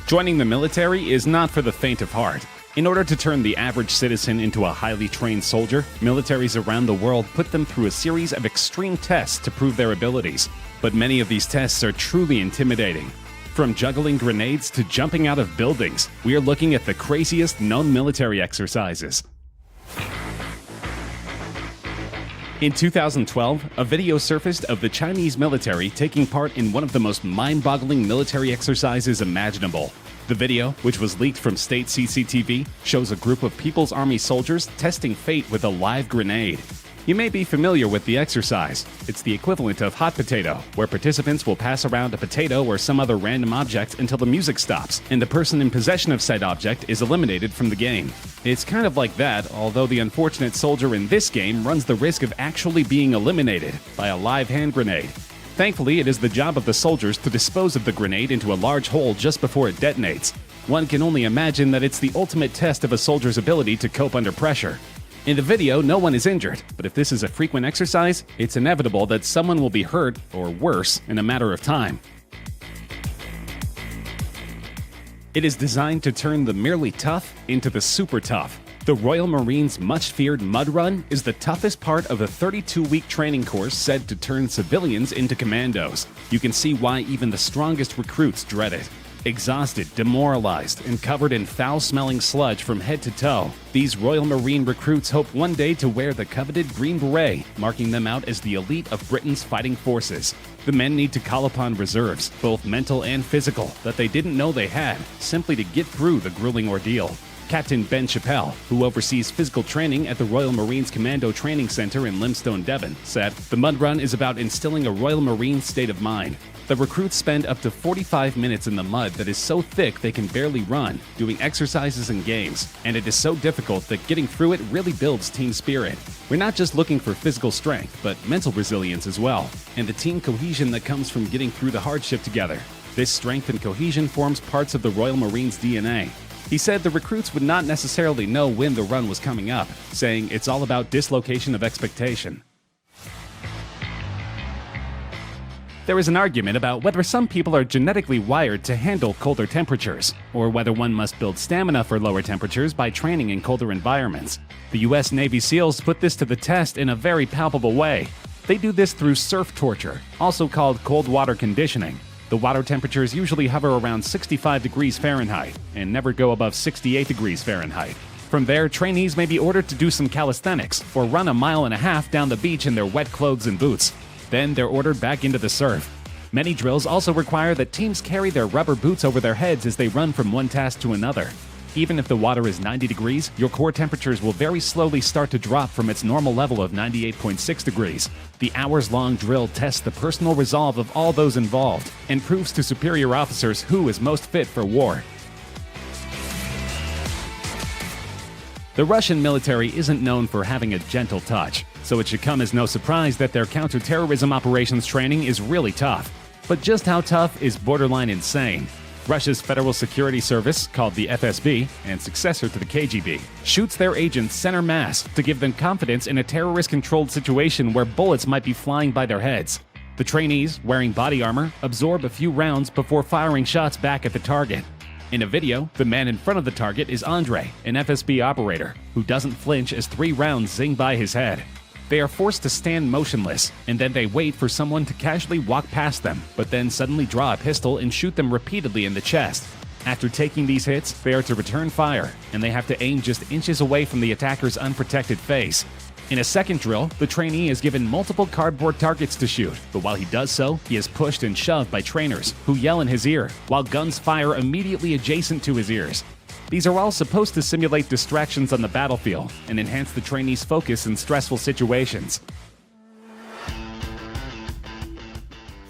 Joining the military is not for the faint of heart. In order to turn the average citizen into a highly trained soldier, militaries around the world put them through a series of extreme tests to prove their abilities. But many of these tests are truly intimidating. From juggling grenades to jumping out of buildings, we are looking at the craziest known military exercises. In 2012, a video surfaced of the Chinese military taking part in one of the most mind-boggling military exercises imaginable. The video, which was leaked from state CCTV, shows a group of People's Army soldiers testing fate with a live grenade. You may be familiar with the exercise. It's the equivalent of hot potato, where participants will pass around a potato or some other random object until the music stops, and the person in possession of said object is eliminated from the game. It's kind of like that, although the unfortunate soldier in this game runs the risk of actually being eliminated by a live hand grenade. Thankfully, it is the job of the soldiers to dispose of the grenade into a large hole just before it detonates. One can only imagine that it's the ultimate test of a soldier's ability to cope under pressure. In the video, no one is injured, but if this is a frequent exercise, it's inevitable that someone will be hurt, or worse, in a matter of time. It is designed to turn the merely tough into the super tough. The Royal Marines' much-feared Mud Run is the toughest part of a 32-week training course said to turn civilians into commandos. You can see why even the strongest recruits dread it. Exhausted, demoralized, and covered in foul-smelling sludge from head to toe, these Royal Marine recruits hope one day to wear the coveted Green Beret, marking them out as the elite of Britain's fighting forces. The men need to call upon reserves, both mental and physical, that they didn't know they had, simply to get through the grueling ordeal. Captain Ben Chappell, who oversees physical training at the Royal Marines Commando Training Center in Limestone, Devon, said, "The Mud Run is about instilling a Royal Marine state of mind. The recruits spend up to 45 minutes in the mud that is so thick they can barely run, doing exercises and games, and it is so difficult that getting through it really builds team spirit. We're not just looking for physical strength, but mental resilience as well, and the team cohesion that comes from getting through the hardship together. This strength and cohesion forms parts of the Royal Marines' DNA." He said the recruits would not necessarily know when the run was coming up, saying it's all about dislocation of expectation. There is an argument about whether some people are genetically wired to handle colder temperatures, or whether one must build stamina for lower temperatures by training in colder environments. The US Navy SEALs put this to the test in a very palpable way. They do this through surf torture, also called cold water conditioning. The water temperatures usually hover around 65 degrees Fahrenheit and never go above 68 degrees Fahrenheit. From there, trainees may be ordered to do some calisthenics or run a mile and a half down the beach in their wet clothes and boots. Then they're ordered back into the surf. Many drills also require that teams carry their rubber boots over their heads as they run from one task to another. Even if the water is 90 degrees, your core temperatures will very slowly start to drop from its normal level of 98.6 degrees. The hours-long drill tests the personal resolve of all those involved and proves to superior officers who is most fit for war. The Russian military isn't known for having a gentle touch, so it should come as no surprise that their counterterrorism operations training is really tough. But just how tough is borderline insane? Russia's Federal Security Service, called the FSB, and successor to the KGB, shoots their agents center mass to give them confidence in a terrorist-controlled situation where bullets might be flying by their heads. The trainees, wearing body armor, absorb a few rounds before firing shots back at the target. In a video, the man in front of the target is Andre, an FSB operator, who doesn't flinch as 3 rounds zing by his head. They are forced to stand motionless, and then they wait for someone to casually walk past them, but then suddenly draw a pistol and shoot them repeatedly in the chest. After taking these hits, they are to return fire, and they have to aim just inches away from the attacker's unprotected face. In a second drill, the trainee is given multiple cardboard targets to shoot, but while he does so, he is pushed and shoved by trainers, who yell in his ear, while guns fire immediately adjacent to his ears. These are all supposed to simulate distractions on the battlefield and enhance the trainee's focus in stressful situations.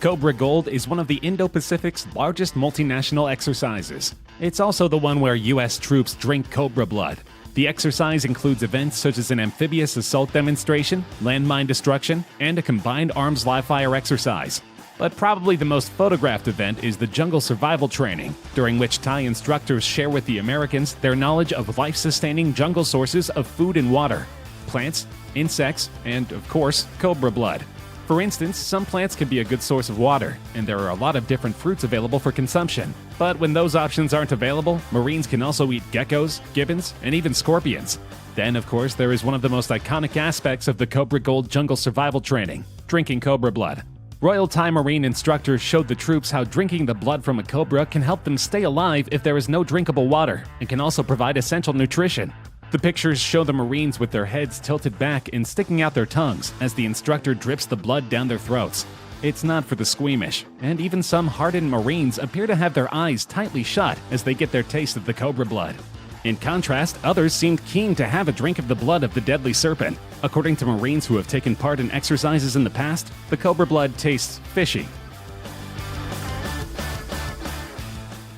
Cobra Gold is one of the Indo-Pacific's largest multinational exercises. It's also the one where US troops drink Cobra blood. The exercise includes events such as an amphibious assault demonstration, landmine destruction, and a combined arms live-fire exercise. But probably the most photographed event is the jungle survival training, during which Thai instructors share with the Americans their knowledge of life-sustaining jungle sources of food and water, plants, insects, and, of course, cobra blood. For instance, some plants can be a good source of water, and there are a lot of different fruits available for consumption. But when those options aren't available, Marines can also eat geckos, gibbons, and even scorpions. Then, of course, there is one of the most iconic aspects of the Cobra Gold jungle survival training: drinking cobra blood. Royal Thai Marine instructors showed the troops how drinking the blood from a cobra can help them stay alive if there is no drinkable water, and can also provide essential nutrition. The pictures show the Marines with their heads tilted back and sticking out their tongues as the instructor drips the blood down their throats. It's not for the squeamish, and even some hardened Marines appear to have their eyes tightly shut as they get their taste of the cobra blood. In contrast, others seemed keen to have a drink of the blood of the deadly serpent. According to Marines who have taken part in exercises in the past, the cobra blood tastes fishy.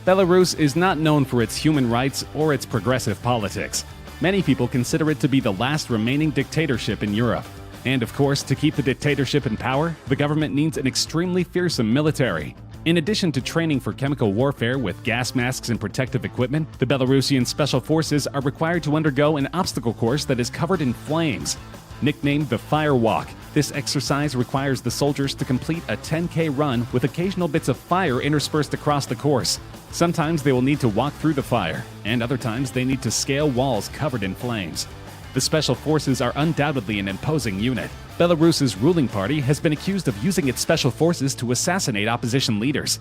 Belarus is not known for its human rights or its progressive politics. Many people consider it to be the last remaining dictatorship in Europe. And of course, to keep the dictatorship in power, the government needs an extremely fearsome military. In addition to training for chemical warfare with gas masks and protective equipment, the Belarusian Special Forces are required to undergo an obstacle course that is covered in flames. Nicknamed the Fire Walk, this exercise requires the soldiers to complete a 10K run with occasional bits of fire interspersed across the course. Sometimes they will need to walk through the fire, and other times they need to scale walls covered in flames. The Special Forces are undoubtedly an imposing unit. Belarus's ruling party has been accused of using its special forces to assassinate opposition leaders.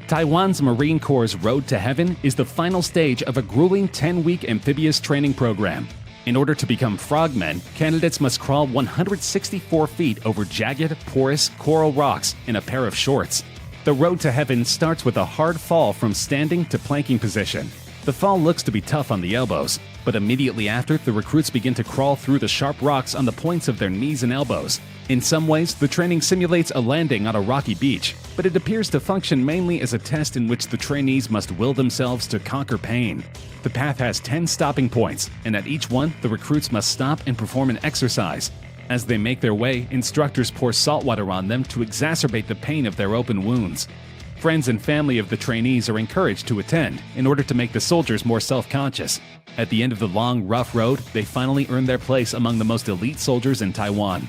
Taiwan's Marine Corps' Road to Heaven is the final stage of a grueling 10-week amphibious training program. In order to become frogmen, candidates must crawl 164 feet over jagged, porous coral rocks in a pair of shorts. The Road to Heaven starts with a hard fall from standing to planking position. The fall looks to be tough on the elbows, but immediately after, the recruits begin to crawl through the sharp rocks on the points of their knees and elbows. In some ways, the training simulates a landing on a rocky beach, but it appears to function mainly as a test in which the trainees must will themselves to conquer pain. The path has 10 stopping points, and at each one, the recruits must stop and perform an exercise. As they make their way, instructors pour salt water on them to exacerbate the pain of their open wounds. Friends and family of the trainees are encouraged to attend in order to make the soldiers more self-conscious. At the end of the long, rough road, they finally earn their place among the most elite soldiers in Taiwan.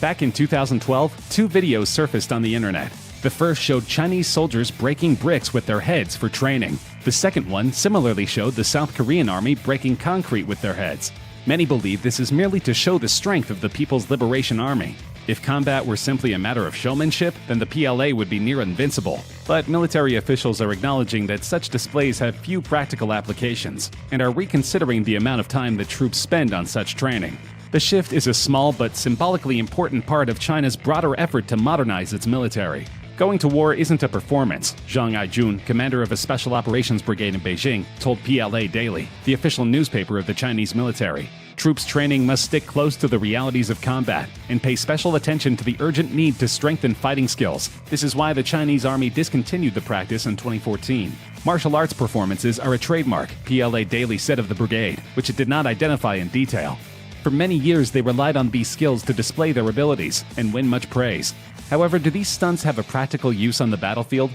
Back in 2012, two videos surfaced on the internet. The first showed Chinese soldiers breaking bricks with their heads for training. The second one similarly showed the South Korean army breaking concrete with their heads. Many believe this is merely to show the strength of the People's Liberation Army. If combat were simply a matter of showmanship, then the PLA would be near invincible. But military officials are acknowledging that such displays have few practical applications, and are reconsidering the amount of time that troops spend on such training. The shift is a small but symbolically important part of China's broader effort to modernize its military. Going to war isn't a performance, Zhang Aijun, commander of a special operations brigade in Beijing, told PLA Daily, the official newspaper of the Chinese military. Troops training must stick close to the realities of combat and pay special attention to the urgent need to strengthen fighting skills. This is why the Chinese army discontinued the practice in 2014. Martial arts performances are a trademark, PLA Daily said of the brigade, which it did not identify in detail. For many years, they relied on these skills to display their abilities and win much praise. However, do these stunts have a practical use on the battlefield?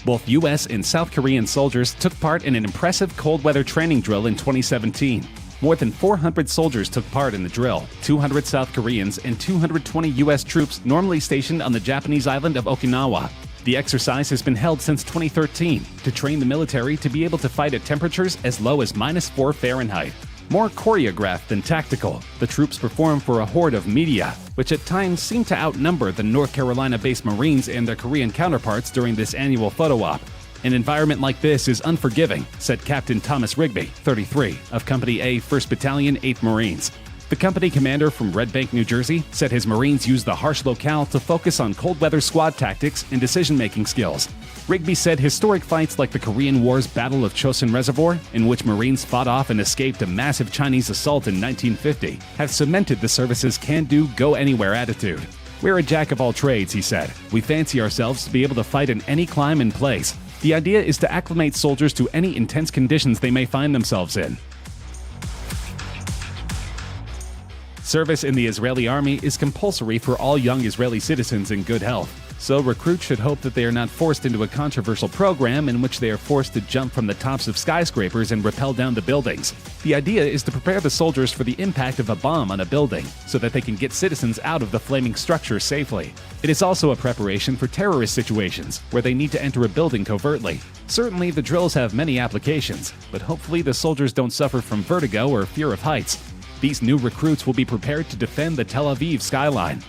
Both US and South Korean soldiers took part in an impressive cold weather training drill in 2017. More than 400 soldiers took part in the drill, 200 South Koreans and 220 US troops normally stationed on the Japanese island of Okinawa. The exercise has been held since 2013 to train the military to be able to fight at temperatures as low as -4 Fahrenheit. More choreographed than tactical, the troops perform for a horde of media, which at times seem to outnumber the North Carolina-based Marines and their Korean counterparts during this annual photo op. An environment like this is unforgiving, said Captain Thomas Rigby, 33, of Company A, 1st Battalion, 8th Marines. The company commander from Red Bank, New Jersey, said his Marines used the harsh locale to focus on cold weather squad tactics and decision-making skills. Rigby said historic fights like the Korean War's Battle of Chosin Reservoir, in which Marines fought off and escaped a massive Chinese assault in 1950, have cemented the service's can-do, go-anywhere attitude. We're a jack of all trades, he said. We fancy ourselves to be able to fight in any climate and place. The idea is to acclimate soldiers to any intense conditions they may find themselves in. Service in the Israeli army is compulsory for all young Israeli citizens in good health. so recruits should hope that they are not forced into a controversial program in which they are forced to jump from the tops of skyscrapers and rappel down the buildings. The idea is to prepare the soldiers for the impact of a bomb on a building, so that they can get citizens out of the flaming structure safely. It is also a preparation for terrorist situations, where they need to enter a building covertly. Certainly, the drills have many applications, but hopefully the soldiers don't suffer from vertigo or fear of heights. These new recruits will be prepared to defend the Tel Aviv skyline.